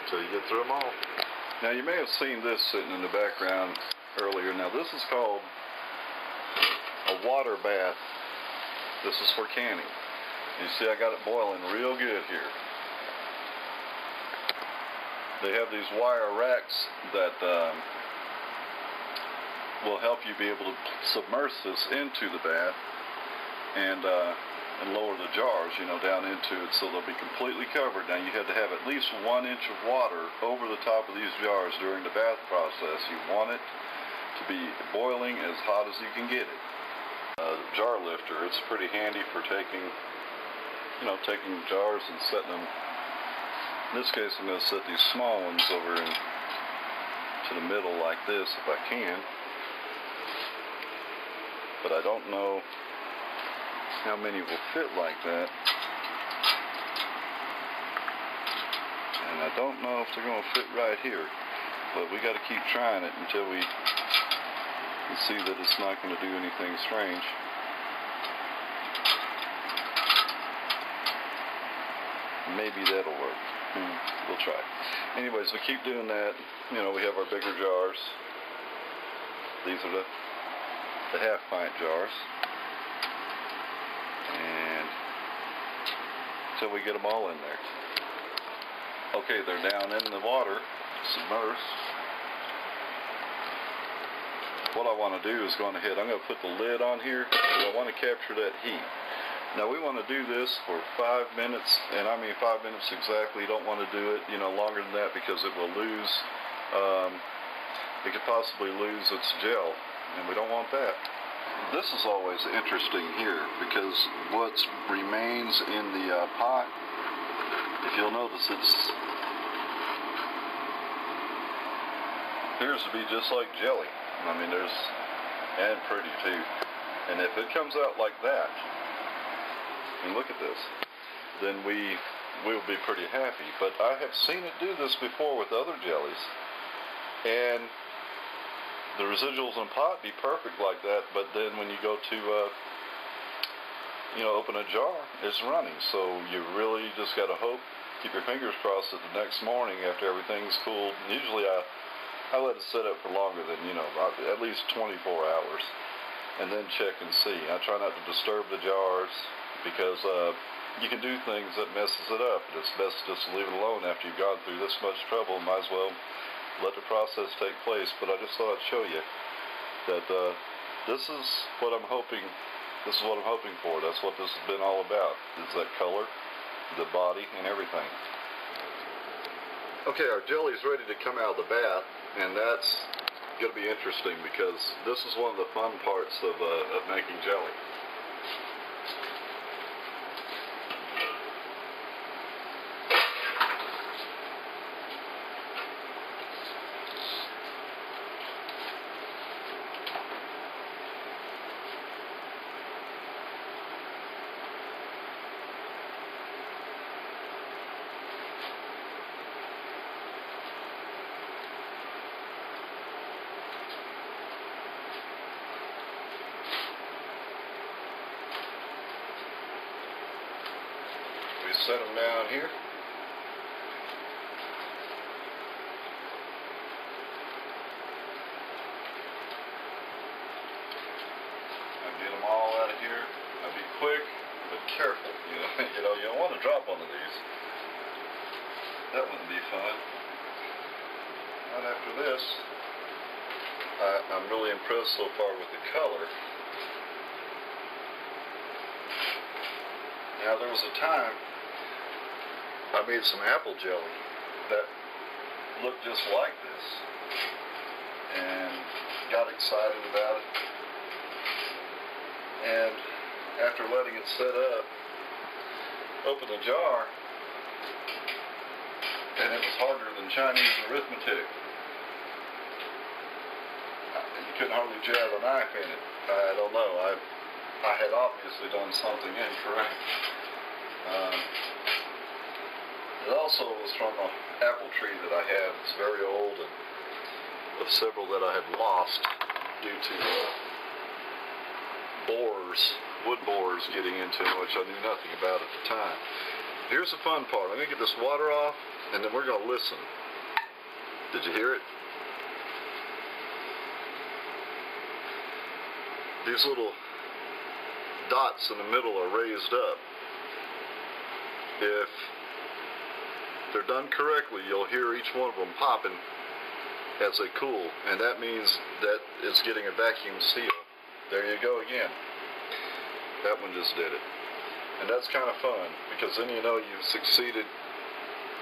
until you get through them all. Now you may have seen this sitting in the background earlier. Now this is called a water bath. This is for canning. You see I got it boiling real good here. They have these wire racks that will help you be able to submerge this into the bath and lower the jars, you know, down into it so they'll be completely covered. Now you had to have at least 1 inch of water over the top of these jars during the bath process. You want it to be boiling as hot as you can get it. Jar lifter, it's pretty handy for taking jars and setting them. In this case, I'm going to set these small ones over to the middle like this if I can. But I don't know how many will fit like that. And I don't know if they're going to fit right here. But we got to keep trying it until we can see that it's not going to do anything strange. Maybe that'll work. We'll try. Anyways, we keep doing that. You know, we have our bigger jars. These are the half-pint jars. And until we get them all in there. Okay, they're down in the water, submersed. What I want to do is go ahead. I'm going to put the lid on here because I want to capture that heat. Now we want to do this for 5 minutes, and I mean 5 minutes exactly. You don't want to do it, you know, longer than that because it will lose, it could possibly lose its gel, and we don't want that. This is always interesting here because what remains in the pot, if you'll notice, it appears to be just like jelly. I mean, and pretty too. And if it comes out like that, and look at this, then we'll be pretty happy. But I have seen it do this before with other jellies, and the residuals in pot be perfect like that, but then when you go to open a jar, it's running. So you really just got to hope, keep your fingers crossed that the next morning after everything's cooled. Usually I let it sit up for longer than, at least 24 hours, and then check and see. I try not to disturb the jars, because you can do things that messes it up. It's best just to leave it alone after you've gone through this much trouble. Might as well let the process take place. But I just thought I'd show you that this is what I'm hoping. This is what I'm hoping for. That's what this has been all about. Is that color, the body, and everything. Okay, our jelly is ready to come out of the bath, and that's going to be interesting because this is one of the fun parts of making jelly. Set them down here. I get them all out of here. I'll be quick but careful. You don't want to drop one of these. That wouldn't be fun. Right after this, I'm really impressed so far with the color. Now there was a time I made some apple jelly that looked just like this and got excited about it, and after letting it set up, opened the jar, and it was harder than Chinese arithmetic. You couldn't hardly jab a knife in it. I don't know, I had obviously done something incorrect. It also was from an apple tree that I have. It's very old, and of several that I had lost due to wood borers getting into it, which I knew nothing about at the time. Here's the fun part. I'm going to get this water off, And then we're going to listen. Did you hear it? These little dots in the middle are raised up. If they're done correctly, you'll hear each one of them popping as they cool, and that means that it's getting a vacuum seal. There you go again. That one just did it. And that's kind of fun, because then you know you've succeeded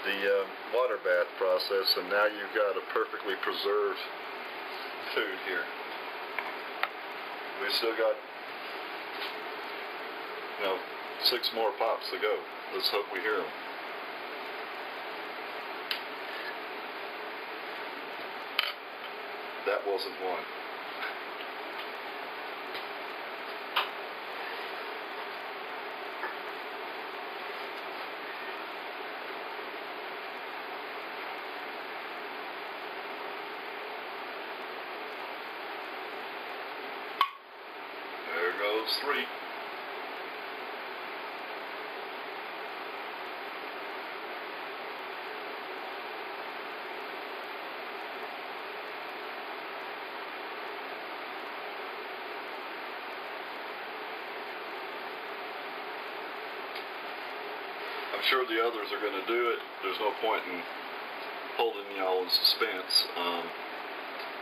the water bath process, and now you've got a perfectly preserved food here. We still got, 6 more pops to go. Let's hope we hear them. That wasn't one. There goes 3. I'm sure the others are going to do it. There's no point in holding y'all in suspense.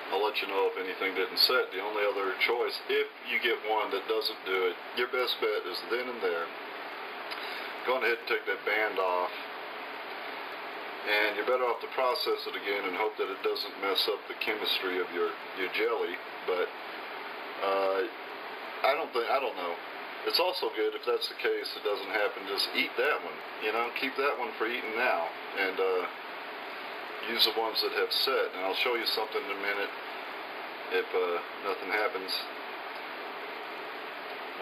I'll let you know if anything didn't set. The only other choice, if you get one that doesn't do it, your best bet is then and there. Go on ahead and take that band off. And you're better off to process it again and hope that it doesn't mess up the chemistry of your jelly. But I don't know. It's also good, if that's the case, it doesn't happen, just eat that one, keep that one for eating now, and use the ones that have set. And I'll show you something in a minute. If nothing happens,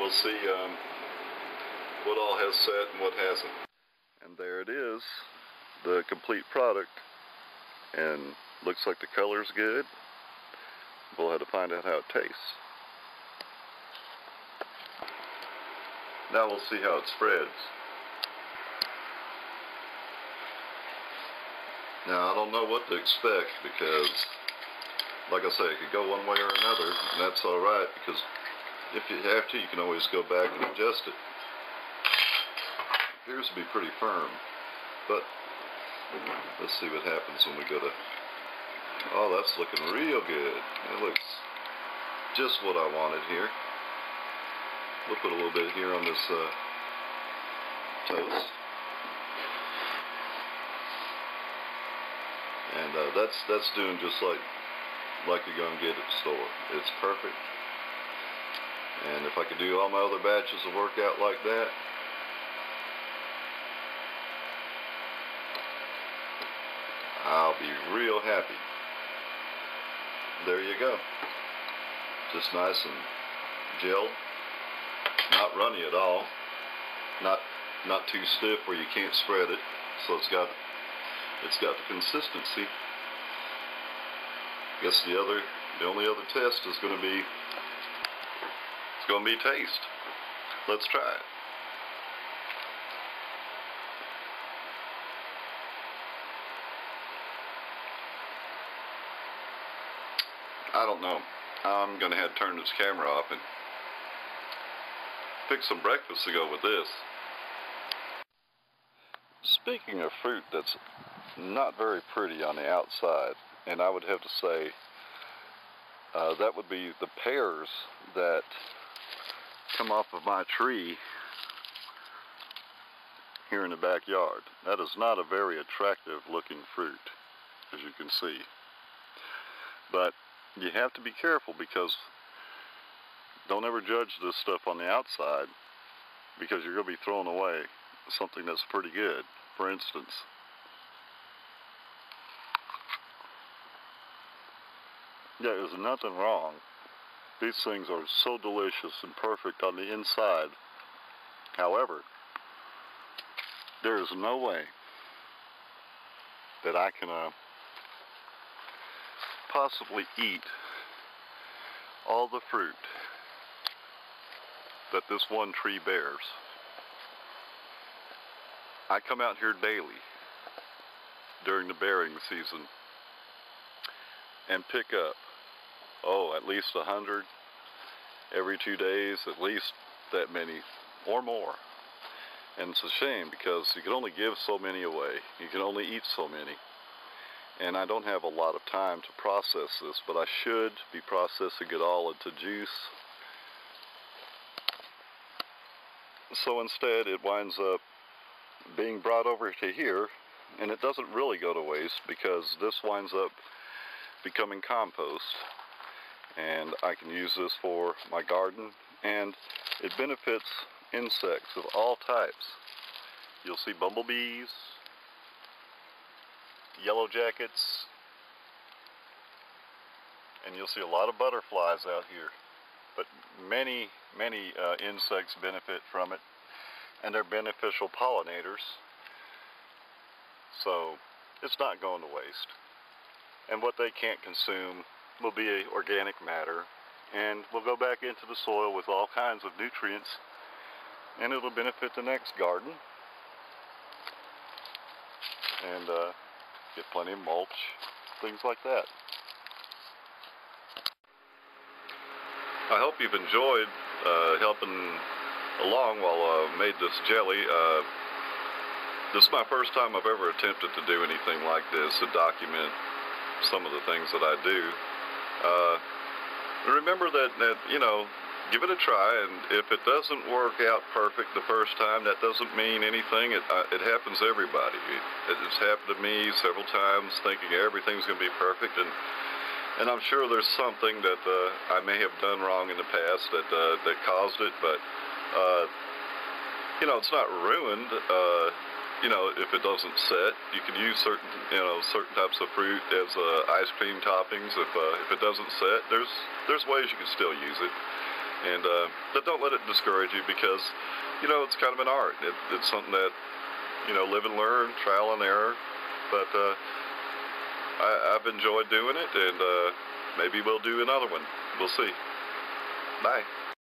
we'll see what all has set and what hasn't. And there it is, the complete product, and looks like the color's good. We'll have to find out how it tastes. Now we'll see how it spreads. Now I don't know what to expect, because like I say, it could go one way or another, and that's alright, because if you have to, you can always go back and adjust it. It appears to be pretty firm, but let's see what happens when we go to... Oh, that's looking real good. It looks just what I wanted here. We'll put a little bit here on this toast. And that's doing just like you're going to get at the store. It's perfect. And if I could do all my other batches of work out like that, I'll be real happy. There you go. Just nice and gelled. Not runny at all, not too stiff where you can't spread it. So it's got the consistency. I guess the only other test is going to be taste. Let's try it. I don't know. I'm going to have to turn this camera off and pick some breakfast to go with this. Speaking of fruit that's not very pretty on the outside, and I would have to say that would be the pears that come off of my tree here in the backyard. That is not a very attractive looking fruit, as you can see. But you have to be careful, because don't ever judge this stuff on the outside, because you're going to be throwing away something that's pretty good. For instance, there's nothing wrong. These things are so delicious and perfect on the inside. However, there is no way that I can possibly eat all the fruit that this one tree bears. I come out here daily during the bearing season and pick up, at least 100 every 2 days, at least that many or more. And it's a shame because you can only give so many away. You can only eat so many. And I don't have a lot of time to process this, but I should be processing it all into juice. So instead it winds up being brought over to here, and it doesn't really go to waste because this winds up becoming compost. And I can use this for my garden, and it benefits insects of all types. You'll see bumblebees, yellow jackets, and you'll see a lot of butterflies out here. But many insects benefit from it, and they're beneficial pollinators. So it's not going to waste. And what they can't consume will be organic matter, and will go back into the soil with all kinds of nutrients, and it'll benefit the next garden, and get plenty of mulch, things like that. I hope you've enjoyed helping along while I made this jelly. This is my first time I've ever attempted to do anything like this, to document some of the things that I do. Remember that, you know, give it a try, and if it doesn't work out perfect the first time, that doesn't mean anything. It happens to everybody. It's happened to me several times, thinking everything's going to be perfect, and I'm sure there's something that I may have done wrong in the past that caused it, but you know, it's not ruined. You know, if it doesn't set, you can use certain types of fruit as ice cream toppings. If it doesn't set, there's ways you can still use it, and but don't let it discourage you, because you know it's kind of an art. It's something that, you know, live and learn, trial and error. But I've enjoyed doing it, and maybe we'll do another one. We'll see. Bye.